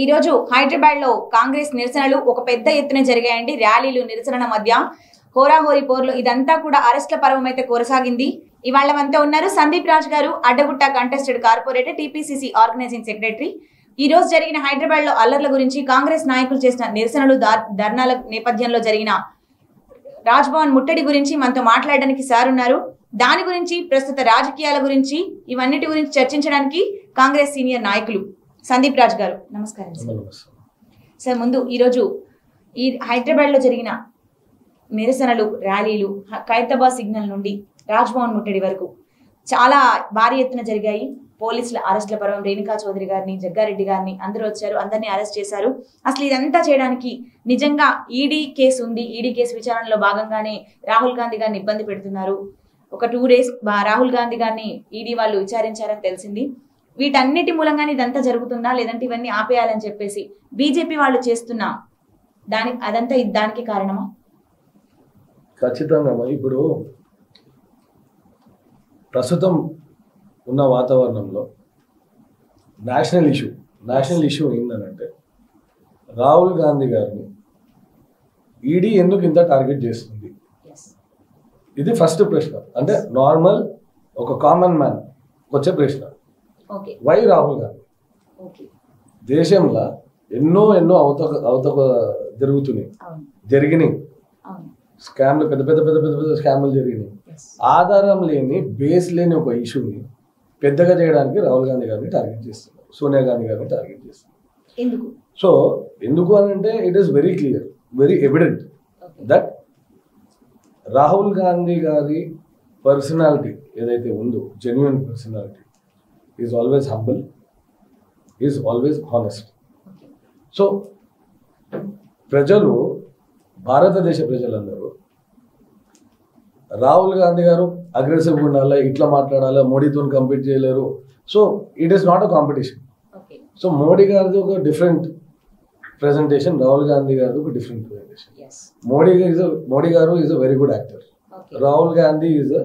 ఈ రోజు హైదరాబాద్ లో కాంగ్రెస్ నిరసనలు ఒక పెద్ద ఎత్తున జరిగాయండి. ర్యాలీలు, నిరసనల మధ్య హోరాహోరీ పోర్లు, ఇదంతా కూడా అరెస్ట్ల పర్వం అయితే కొనసాగింది. ఇవాళ మనతో ఉన్నారు Sandeep Raj garu, Addagutta contested corporator, TPCC organising secretary. ఈ రోజు జరిగిన హైదరాబాద్ లో అల్లర్ల గురించి, కాంగ్రెస్ నాయకులు చేసిన నిరసనలు, ధర్నాల నేపథ్యంలో జరిగిన రాజ్భవన్ ముట్టడి గురించి మనతో మాట్లాడడానికి సార్ ఉన్నారు. దాని గురించి, ప్రస్తుత రాజకీయాల గురించి, ఇవన్నిటి గురించి చర్చించడానికి కాంగ్రెస్ సీనియర్ నాయకులు సందీప్ రాజ్ గారు, నమస్కారం సార్. ముందు ఈరోజు ఈ హైదరాబాద్ లో జరిగిన నిరసనలు, ర్యాలీలు, ఖైరతాబాద్ సిగ్నల్ నుండి రాజ్భవన్ ముట్టడి వరకు చాలా భారీ ఎత్తున జరిగాయి. పోలీసుల అరెస్ట్ల పర్వం, రేణుకా చౌదరి గారిని, జగ్గారెడ్డి గారిని అందరూ వచ్చారు, అందరినీ అరెస్ట్ చేశారు. అసలు ఇదంతా చేయడానికి నిజంగా ఈడీ కేసు ఉంది. ఈడీ కేసు విచారణలో భాగంగానే రాహుల్ గాంధీ గారిని ఇబ్బంది పెడుతున్నారు. ఒక 2 days రాహుల్ గాంధీ గారిని ఈడీ వాళ్ళు విచారించారని తెలిసింది. వీటన్నిటి మూలంగానే ఇదంతా జరుగుతుందా, లేదంటే ఇవన్నీ ఆపేయాలని చెప్పేసి బీజేపీ వాళ్ళు చేస్తున్న దానికి కారణమా? ఖచ్చితంగా. ఇప్పుడు ప్రస్తుతం ఉన్న వాతావరణంలో నేషనల్ ఇష్యూ ఏంటంటే రాహుల్ గాంధీ గారిని ఈడీ ఎందుకు ఇంత టార్గెట్ చేస్తుంది, ఇది ఫస్ట్ ప్రశ్న. అంటే నార్మల్ ఒక కామన్ మ్యాన్ వచ్చే ప్రశ్న. వై రాహుల్ గాంధీ? దేశంలో ఎన్నో అవతక జరిగినాయి. స్కామ్లు, పెద్ద స్కామ్లు జరిగినాయి. ఆధారం లేని, బేస్ లేని ఒక ఇష్యూని పెద్దగా చేయడానికి రాహుల్ గాంధీ గారిని టార్గెట్ చేస్తున్నారు, సోనియా గాంధీ గారిని టార్గెట్ చేస్తున్నారు. సో ఎందుకు అని అంటే it is very clear, very evident that Rahul Gandhi గారి పర్సనాలిటీ ఏదైతే ఉందో, genuine personality, is always humble, is always honest. So భారతదేశ ప్రజలందరూ రాహుల్ గాంధీ గారు అగ్రెసివ్గా ఉండాలి, ఇట్లా మాట్లాడాలి, మోడీతో కంపీట్ చేయలేరు. So it is not a competition. So Modi గారిది ఒక డిఫరెంట్ ప్రెజెంటేషన్, రాహుల్ గాంధీ గారిది ఒక డిఫరెంట్ ప్రెజెంటేషన్. మోడీ గారు is a very good actor. Rahul Gandhi is a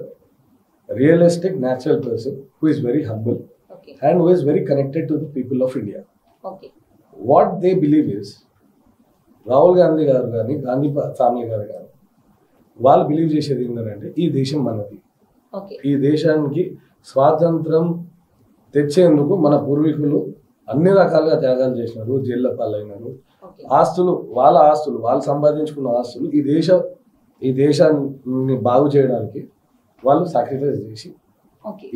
realistic, natural person who is very humble and who is very connected to the people of India. What they believe is, Rahul Gandhi గారు కానీ, Gandhi family గారు కానీ, వాళ్ళు believe చేసేది ఏంటంటే ఈ దేశం మనది. ఈ దేశానికి స్వాతంత్రం తెచ్చేందుకు మన పూర్వీకులు అన్ని రకాలుగా త్యాగాలు చేసినారు, జైళ్ళ పాలైనారు. వాళ్ళు సంపాదించుకున్న ఆస్తులు ఈ దేశాన్ని బాగు చేయడానికి వాళ్ళు సాక్రిఫైస్ చేసి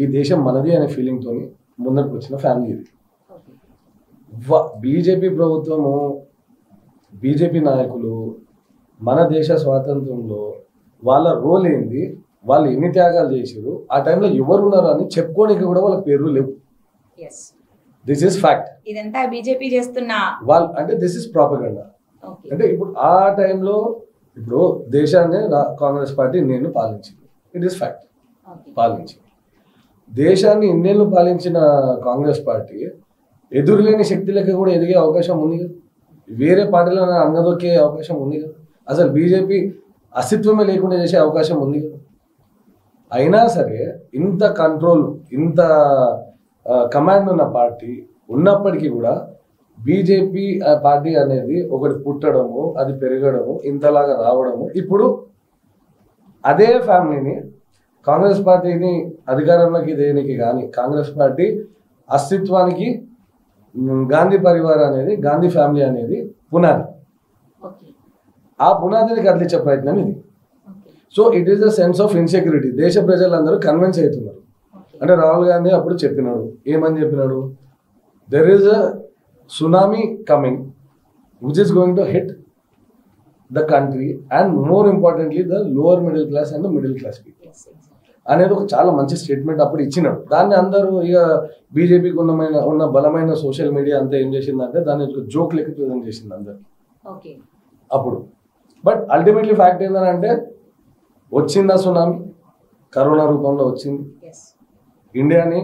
ఈ దేశం మనది అనే ఫీలింగ్ తోని ముందరకు వచ్చిన ఫ్యామిలీ ఇది. బీజేపీ ప్రభుత్వము, బీజేపీ నాయకులు మన దేశ స్వాతంత్రంలో వాళ్ళ రోల్ ఏంది, వాళ్ళు ఎన్ని త్యాగాలు చేశారు, ఆ టైంలో ఎవరు ఉన్నారు అని చెప్పుకోనికి కూడా వాళ్ళ పేర్లు లేవు. This is fact. ఇదంతా బీజేపీ చేస్తున్న అంటే దిస్ ఇస్ ప్రాపగండా. అంటే ఇప్పుడు ఆ టైంలో దేశాన్ని కాంగ్రెస్ పార్టీ నేను పాలించింది, ఇట్ ఈస్ ఫ్యాక్ట్. పాలించింది దేశాన్ని ఇన్నేళ్ళు పాలించిన కాంగ్రెస్ పార్టీ ఎదురులేని శక్తులకి కూడా ఎదిగే అవకాశం ఉంది కదా, వేరే పార్టీలో అంగదొక్కే అవకాశం ఉంది కదా, అసలు బీజేపీ అస్తిత్వమే లేకుండా చేసే అవకాశం ఉంది కదా. అయినా సరే ఇంత కంట్రోల్, ఇంత కమాండ్ ఉన్న పార్టీ ఉన్నప్పటికీ కూడా బీజేపీ పార్టీ అనేది ఒకటి పుట్టడము, అది పెరగడము, ఇంతలాగా రావడము. ఇప్పుడు అదే ఫ్యామిలీని, కాంగ్రెస్ పార్టీని అధికారంలోకి దేనికి కానీ, కాంగ్రెస్ పార్టీ అస్తిత్వానికి గాంధీ పరివార్ అనేది, గాంధీ ఫ్యామిలీ అనేది పునాది. ఆ పునాదిని కదిలించే ప్రయత్నం ఇది. So it is a sense of insecurity. దేశ ప్రజలందరూ కన్విన్స్ అవుతున్నారు. అంటే రాహుల్ గాంధీ అప్పుడు చెప్పినాడు, ఏమని చెప్పినాడు, there is a tsunami coming which is going to hit the country and more importantly the lower middle class and the middle class people అనేది ఒక చాలా మంచి స్టేట్మెంట్ అప్పుడు ఇచ్చినాడు. దాన్ని అందరూ ఇక బీజేపీకి ఉన్న బలమైన సోషల్ మీడియా అంతా ఏం చేసిందంటే దాన్ని ఒక జోక్ లెక్క ప్రజెంట్ చేసింది అందరికి అప్పుడు. బట్ అల్టిమేట్లీ ఫ్యాక్ట్ ఏంటంటే వచ్చిందా సునామీ, కరోనా రూపంలో వచ్చింది. ఇండియానే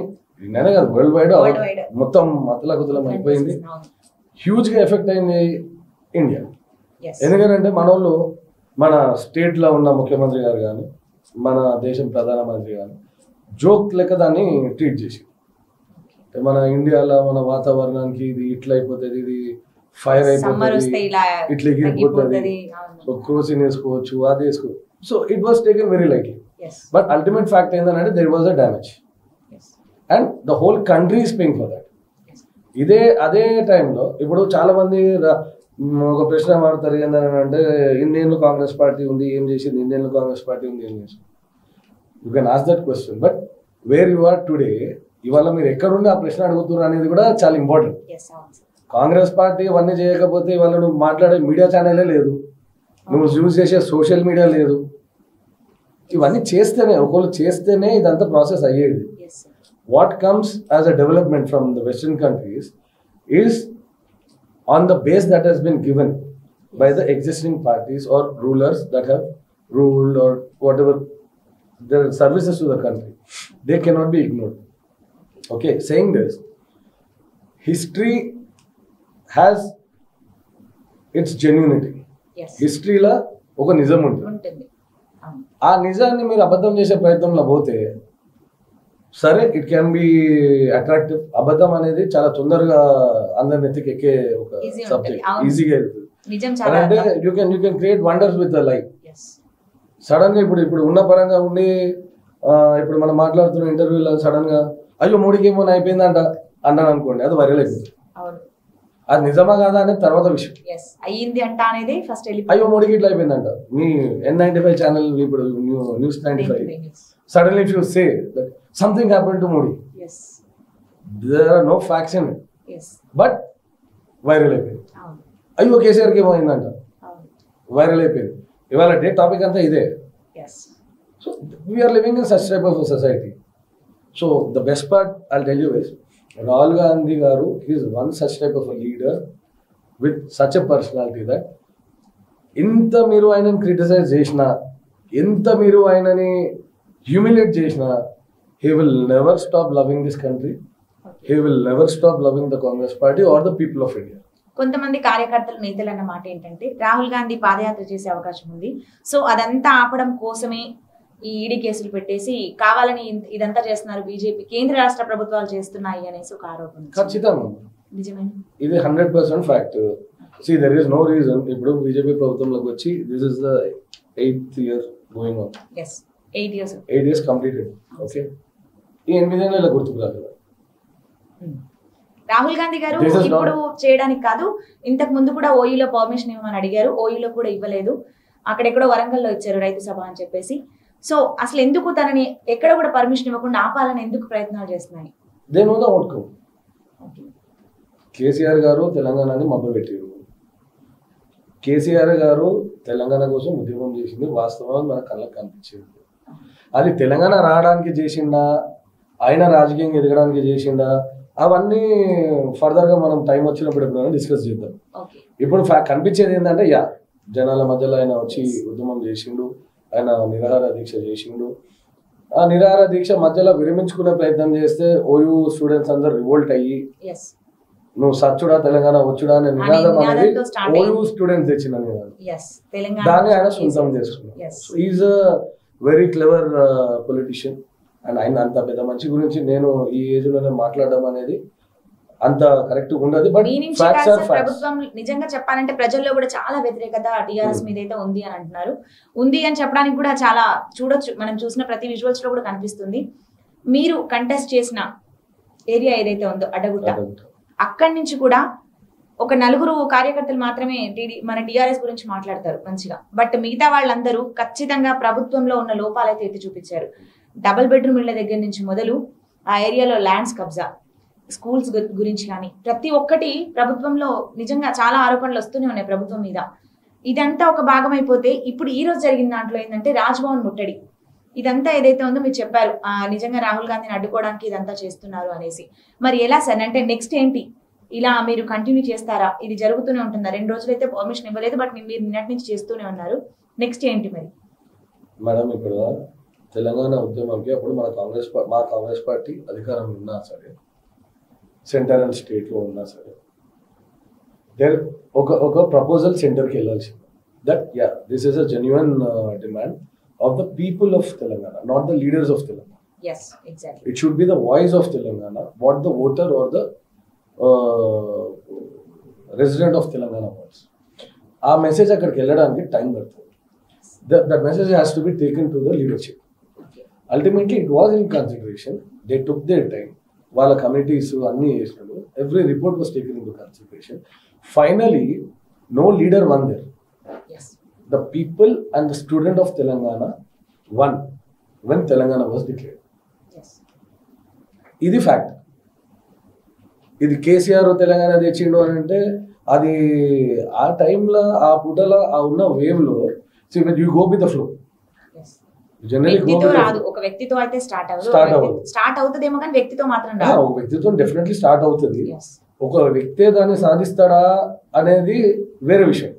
కాదు, వరల్డ్ వైడ్ మొత్తం మతలకుతలం అయిపోయింది. హ్యూజ్గా ఎఫెక్ట్ అయింది ఇండియా. ఎందుకంటే మన స్టేట్లో ఉన్న ముఖ్యమంత్రి గారు కానీ, మన దేశం ప్రధానమంత్రి కానీ జోక్ లెక్క దాన్ని ట్రీట్ చేసి, మన ఇండియాలో మన వాతావరణానికి ఇది ఇట్లా అయిపోతుంది, ఇది ఫైర్ సమ్మర్ వస్తే అయిపోతుంది, ఇలా ఇట్లా ఎగిరిపోతుంది, తగ్గిపోతది. సో క్రోసిన్ వేసుకోవచ్చు, అది వేసుకోవచ్చు. So it was taken very lightly. Yes. But ultimate fact ఏంటంటే there was a damage Yes. And the whole country is paying for that. Yes. అదే టైంలో ఇప్పుడు చాలా మంది ఒక ప్రశ్న మారుతారు ఏంటంటే ఇన్నేళ్ళు కాంగ్రెస్ పార్టీ ఉంది, ఏం చేసింది, ఇన్నేళ్ళు కాంగ్రెస్ పార్టీ ఉంది, ఏం చేసింది. You can ask that question, but where you are today, ఇవాళ మీరు ఎక్కడుండి ఆ ప్రశ్న అడుగుతున్నారు అనేది కూడా చాలా ఇంపార్టెంట్. Yes, అవును సార్. కాంగ్రెస్ పార్టీ అవన్నీ చేయకపోతే ఇవాళ నువ్వు మాట్లాడే మీడియా ఛానలే లేదు, నువ్వు యూజ్ చేసే సోషల్ మీడియా లేదు. ఇవన్నీ చేస్తేనే, ఒకళ్ళు చేస్తేనే ఇదంతా ప్రాసెస్ అయ్యేది. Yes, sir. What comes as a development from the Western countries is on the base that has been given by the existing parties or rulers that have ruled or whatever their services to the country. They cannot be ignored. Okay, saying this, history has its genuinity. Yes. History la oka nizam ఉంటుంది. ఉంటుంది. అవును. ఆ నిజాన్ని మీరు అబద్ధం చేసే ప్రయత్నంలో పోతే సరే, ఇట్ క్యాన్ బి అట్రాక్టివ్. అబద్ధం అనేది చాలా తొందరగా అందరి నెత్తికి ఎక్కే ఒక Easy ఉంటుంది. సబ్జెక్ట్, అవును. ఈజీగా వెళ్తుంది. నిజం చాలా అంటే you can create wonders with the life. Yes. Sudden గా ఇప్పుడు ఉన్న పరంగా ఉండి ఇప్పుడు మనం మాట్లాడుతున్న ఇంటర్వ్యూలో సడన్ గా అయ్యో మోడీకి ఏమో అయిపోయిందంట అన్నాను అనుకోండి, అది వైరల్ అయిపోతుంది. అవును. అది నిజమా కాదా అనేది తర్వాత విషయం. Yes. అయ్యింది అంట అనేది ఫస్ట్ అయ్యో మోడీకి ఇట్లా అయిపోయిందంట. మీ N95 ఛానల్ ఇప్పుడు news 95 suddenly if you say that something happened to Modi, Yes. there are no facts in it, Yes. but viral అయిపోయింది. అవును. అయ్యో కేసీఆర్కి ఏమైందంట, అవును. వైరల్ అయిపోయింది. ఇవాళ డే టాపిక్ అంతా ఇదే. Yes. So we are living in such type of society. So the best part I tell you is Rahul Gandhi గారు is one such type of leader with such a personality that ఎంత మీరు ఆయనని criticise చేసినా, ఎంత మీరు ఆయనని హ్యూమిలేట్ చేసినా, he will never stop loving this country. He will never stop loving the Congress party or the people of India. కొంతమంది కార్యకర్తలు, నేతలు అన్న మాట ఏంటంటే రాహుల్ గాంధీ పాదయాత్ర చేసే అవకాశం ఉంది, సో అదంతా ఆపడం కోసమే ఈ ఈడీ కేసులు పెట్టేసి కావాలని ఇదంతా చేస్తున్నారు బీజేపీ, కేంద్ర రాష్ట్ర ప్రభుత్వాలు చేస్తున్నాయి అనేసి ఒక ఆరోపణ. ఖచ్చితంగా నిజమేనా? ఇది 100% fact. there is no reason ఇప్పుడు బీజేపీ ప్రభుత్వంలోకి వచ్చి this is the 8th year going on. Yes, 8 years. 8 years completed. Okay, ఈ 8 ఏళ్ళ గుర్తుకు రాలేదు. రాహుల్ గాంధీ గారు ఇప్పుడు చేయడానికి కాదు, ఇంతకు ముందు కూడా ఓయూలో పర్మిషన్ ఇవ్వమని అడిగారు, ఓయూలో కూడా ఇవ్వలేదు. అక్కడెక్కడో వరంగల్లో ఇచ్చారు రైతు సభ అని చెప్పేసి. సో అసలు ఎందుకు తనని ఎక్కడ కూడా పర్మిషన్ ఇవ్వకుండా ఆపాలని ఎందుకు ప్రయత్నాలు చేస్తున్నాయి? They know the outcome. KCR గారు తెలంగాణని మభ్యపెట్టారు. కేసీఆర్ గారు తెలంగాణ కోసం ఉద్యమం చేసింది వాస్తవం, మన కళ్ళకు కనిపించింది. అది తెలంగాణ రావడానికి చేసిండా, ఆయన రాజకీయంగా ఎదగడానికి చేసిండా, అవన్నీ ఫర్దర్ గా మనం టైం వచ్చినప్పుడు ఎప్పుడైనా డిస్కస్ చేద్దాం. ఇప్పుడు కనిపించేది ఏంటంటే జనాల మధ్యలో ఆయన వచ్చి ఉద్యమం చేసిండు, ఆయన నిరాహార దీక్ష చేసిండు. ఆ నిరాహార దీక్ష మధ్యలో విరమించుకునే ప్రయత్నం చేస్తే ఓయూ స్టూడెంట్స్ అందరు రివోల్ట్ అయ్యి నువ్వు సచ్చుడా తెలంగాణ వచ్చుడా అనే నినాదం అనేది ఓయూ స్టూడెంట్స్ తెచ్చిన నినాదం, దాన్ని ఆయన సొంతం చేసుకున్నాడు. Is a very clever politician. And ఆయన అంత పెద్ద మనిషి గురించి నేను ఈ ఏజ్ లోనే మాట్లాడడం అనేది అంత కరెక్ట్ ఉండదు. బట్ ప్రభుత్వం నిజంగా చెప్పాలంటే ప్రజల్లో కూడా చాలా వ్యతిరేకత టీఆర్ఎస్ మీద అయితే ఉంది అని అంటున్నారు. ఉంది అని చెప్పడానికి కూడా చాలా చూడొచ్చు, మనం చూసిన ప్రతి విజువల్స్ లో కూడా కనిపిస్తుంది. మీరు కంటెస్ట్ చేసిన ఏరియా ఏదైతే ఉందో అడ్డగుట్ట, అక్కడి నుంచి కూడా ఒక 4 కార్యకర్తలు మాత్రమే మన టీఆర్ఎస్ గురించి మాట్లాడతారు మంచిగా. బట్ మిగతా వాళ్ళందరూ ఖచ్చితంగా ప్రభుత్వంలో ఉన్న లోపాలైతే ఎత్తి చూపించారు. డబుల్ బెడ్రూమ్ ఇళ్ల దగ్గర నుంచి మొదలు ఆ ఏరియాలో ల్యాండ్స్ కబ్జా, స్కూల్స్ గురించి కానీ ప్రతి ఒక్కటి ప్రభుత్వంలో నిజంగా చాలా ఆరోపణలు వస్తూనే ఉన్నాయి ప్రభుత్వం మీద. ఇదంతా ఒక భాగం అయిపోతే ఇప్పుడు ఈ రోజు జరిగిన దాంట్లో ఏంటంటే రాజ్భవన్ ముట్టడి, ఇదంతా ఏదైతే ఉందో మీరు చెప్పారు నిజంగా రాహుల్ గాంధీని అడ్డుకోవడానికి ఇదంతా చేస్తున్నారు అనేసి. మరి ఎలా సార్, అంటే నెక్స్ట్ ఏంటి? ఇలా మీరు కంటిన్యూ చేస్తారా? ఇది జరుగుతూనే ఉంటుందా? 2 రోజులు అయితే పర్మిషన్ ఇవ్వలేదు, బట్ మీరు నిన్నటి నుంచి చేస్తూనే ఉన్నారు. నెక్స్ట్ ఏంటి మరి? మేడం ఇప్పుడు తెలంగాణ ఉద్యమంకి అప్పుడు మా కాంగ్రెస్ పార్టీ అధికారంలో ఉన్నా సరే, సెంటర్ అండ్ స్టేట్ లో ఉన్నా సరే, ఒక ప్రపోజల్ సెంటర్కి వెళ్ళాల్సింది. That this is a genuine demand of the people of Telangana, not the leaders of Telangana. Yes, exactly. It should be the voice of Telangana, what the voter or the resident of Telangana voice. ఆ message అక్కడికి వెళ్ళడానికి time పడుతుంది. That message has to be taken to the leadership. Ultimately it was in consideration. They took their time. వాళ్ళ committees అన్నీ చేసినాడు. Every report was taken into consideration. Finally no leader one there. The people and the student of Telangana won when Telangana was declared. Yes. ఇది fact. ఇది కేసీఆర్ తెలంగాణ తెచ్చిండు అని అంటే అది ఆ టైంలో ఆ పుటలో ఆ ఉన్న వేవ్లో you go with the flow. వ్యక్తితో రాదు, ఒక వ్యక్తితో అయితే స్టార్ట్ అవుతుందేమో కానీ వ్యక్తితో మాత్రం రాదు. ఒక వ్యక్తితో డెఫినెట్లీ స్టార్ట్ అవుతుంది. ఒక వ్యక్తే దాన్ని సాధిస్తాడా అనేది వేరే విషయం.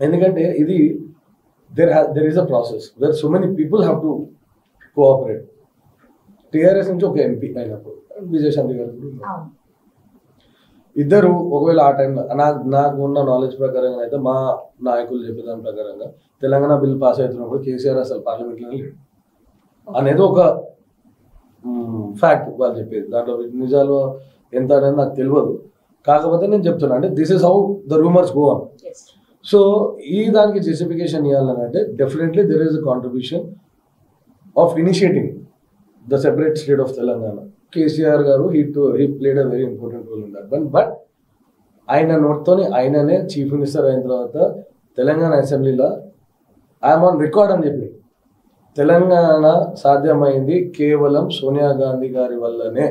ఎందుకంటే ఇది there is a process where so many people have to cooperate. TRS నుంచి ఒక ఎంపీ అయినప్పుడు విజయశాంతి గారు ఇద్దరు ఒకవేళ ఆ టైంలో నాకు ఉన్న నాలెడ్జ్ ప్రకారంగా అయితే మా నాయకులు చెప్పే దాని ప్రకారంగా తెలంగాణ బిల్ పాస్ అవుతున్నప్పుడు కేసీఆర్ అసలు పార్లమెంట్లో లేడు అనేది ఒక ఫ్యాక్ట్ వాళ్ళు చెప్పేది. దాంట్లో నిజాలు ఎంత అనేది నాకు తెలియదు. కాకపోతే నేను చెప్తున్నా అంటే this is how the rumours go on. So ఈ దానికి జస్టిఫికేషన్ ఇవ్వాలని అంటే definitely there is a contribution of initiating the separate state of Telangana. KCR గారు he played a very important role in that one. But ఆయన నోట్తోని ఆయననే చీఫ్ మినిస్టర్ అయిన తర్వాత తెలంగాణ అసెంబ్లీలో ఐఎమ్ ఆన్ రికార్డ్ అని చెప్పి తెలంగాణ సాధ్యమైంది కేవలం సోనియా గాంధీ గారి వల్లనే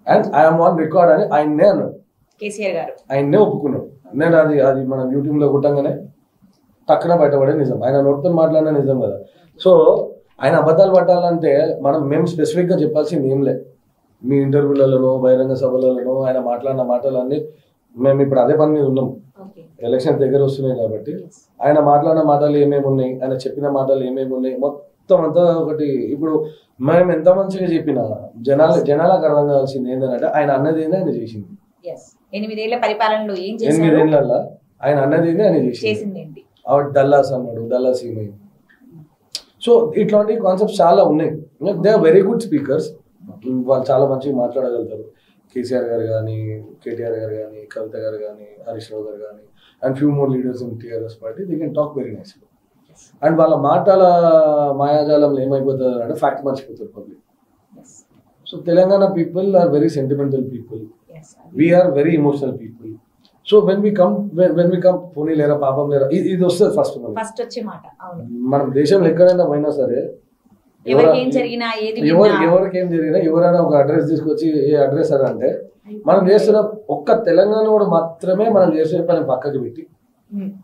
అండ్ ఐఎమ్ ఆన్ రికార్డ్ అని ఆయన్నే అన్నాడు. కేసీఆర్ గారు ఆయన్నే ఒప్పుకున్నాడు. నేను అది మనం యూట్యూబ్లో కొట్టంగానే టక్కున బయటపడే నిజం. ఆయన నోటితో మాట్లాడిన నిజం కదా. సో ఆయన అబద్ధాలు పట్టాలంటే మేము స్పెసిఫిక్గా చెప్పాల్సింది ఏం లేదు. మీ ఇంటర్వ్యూలలోనో బహిరంగ సభలలోనో ఆయన మాట్లాడిన మాటలన్నీ మేము ఇప్పుడు అదే పని మీద ఉన్నాం. ఎలక్షన్ దగ్గర వస్తున్నాయి కాబట్టి ఆయన మాట్లాడిన మాటలు ఏమేమి ఉన్నాయి, ఆయన చెప్పిన మాటలు ఏమేమి ఉన్నాయి మొత్తం అంతా ఒకటి. ఇప్పుడు మేము ఎంత మంచిగా చెప్పినా జనాలకు అర్థం కావాల్సింది ఏంటంటే ఆయన అన్నది ఏంది ఆయన చేసింది. 8 ఏళ్ల పరిపాలనలో 8 ఏళ్లలో ఆయన అన్నది ఏంది ఆయన చేసింది. డల్లాస్ అన్నాడు, డల్లాస్ ఏమైంది. సో ఇట్లాంటి కాన్సెప్ట్స్ చాలా ఉన్నాయి. They are very good speakers. వాళ్ళు చాలా మంచిగా మాట్లాడగలుగుతారు. కేసీఆర్ గారు కానీ, కేటీఆర్ గారు కానీ, కవిత గారు కానీ, హరీష్ రావు గారు కానీ and few more leaders in TRS party they can talk very nice. And వాళ్ళ మాటల మాయాజాలంలో ఏమైపోతుంది అంటే ఫ్యాక్ట్ మర్చిపోతారు public. So Telangana people are very sentimental people. We are very emotional people. So when we come పోనీ లేరా పాపం లేరా ఇది వస్తుంది ఫస్ట్ వచ్చే మాట. మనం దేశంలో ఎక్కడైనా పోయినా సరే ఎవరికి ఏం జరిగినా ఎవరైనా ఒక అడ్రస్ తీసుకొచ్చి ఏ అడ్రస్ అని అంటే మనం చేస్తున్న ఒక్క తెలంగాణ కూడా మాత్రమే మనం చేసే పని పక్కకి పెట్టి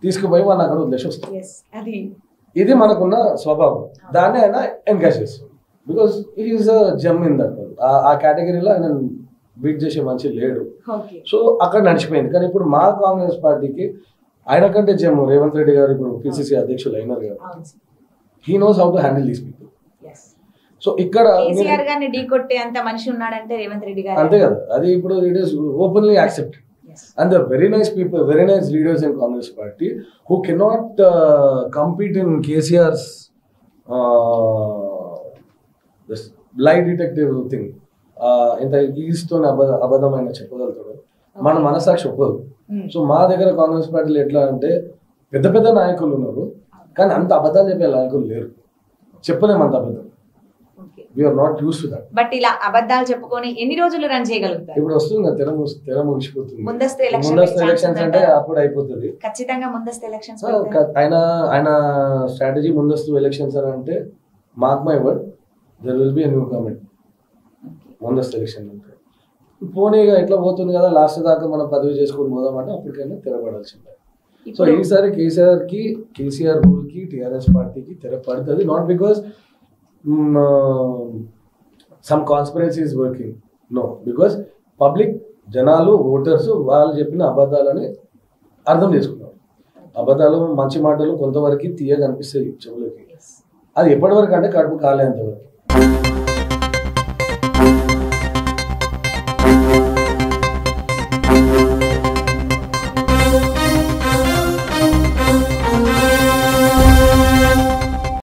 తీసుకుపోయి మనం అక్కడ వదిలేసి వస్తాం. ఇది మనకున్న స్వభావం. దాన్ని ఆయన ఎంకరేజ్ చేస్తుంది. Because he's a Jammu in that. ఆ కేటగిరీలో ఆయన బీట్ చేసే మనిషి లేడు. సో అక్కడ నడిచిపోయింది. కానీ ఇప్పుడు మా కాంగ్రెస్ పార్టీకి ఆయన కంటే జమ్ము రేవంత్ రెడ్డి గారు ఇప్పుడు పిసిసి అధ్యక్షులు అయినారు కదా. He knows how to handle these people. So ఇక్కడ అంతే కదా. అది ఇప్పుడు it is openly accepted. And the very nice people, very nice leaders in Congress party who cannot compete in KCR's లై డిటెక్టివ్ థింగ్. ఇంత ఈజీతో అబద్ధమైన చెప్పగలుగుతాడు. మన మనసాక్షి ఒప్పదు. సో మా దగ్గర కాంగ్రెస్ పార్టీలో ఎట్లా అంటే పెద్ద పెద్ద నాయకులు ఉన్నారు కానీ అంత అబద్ధాలు చెప్పే నాయకులు లేరు. చెప్పలేము అంత అబద్ధం. We're not use to that. But ఇలా అబద్ధాలు చెప్పుకొని ఎన్ని రోజులు రన్ చేయగలుగుతారు? ఇప్పుడు వస్తుంది తెర ముగిసిపోతుంది. ముందస్తు ఎలక్షన్స్ అంటే అప్పుడు అయిపోతుంది. ఖచ్చితంగా ముందస్తు ఎలక్షన్స్. ఆయన స్ట్రాటజీ ముందస్తు ఎలక్షన్స్ అని అంటే mark my word there will be a new government. ముందస్తు ఎలక్షన్ అంటే పోనీగా ఎట్లా పోతుంది కదా, లాస్ట్ దాకా మనం పదవి చేసుకొని పోదామంటే అప్పటికైనా తెరపడాల్సిందే. సో ఈసారి కేసీఆర్ రూల్ కి టీఆర్ఎస్ పార్టీకి తెరపడుతుంది. Not because some conspiracy is working, no, because public జనాలు ఓటర్స్ వాళ్ళు చెప్పిన అబద్ధాలని అర్థం చేసుకున్నారు. అబద్ధాలు మంచి మాటలు కొంతవరకు తీయగా అనిపిస్తాయి చెవులకి. అది ఎప్పటి వరకు అంటే కడుపు కాలేంత వరకు.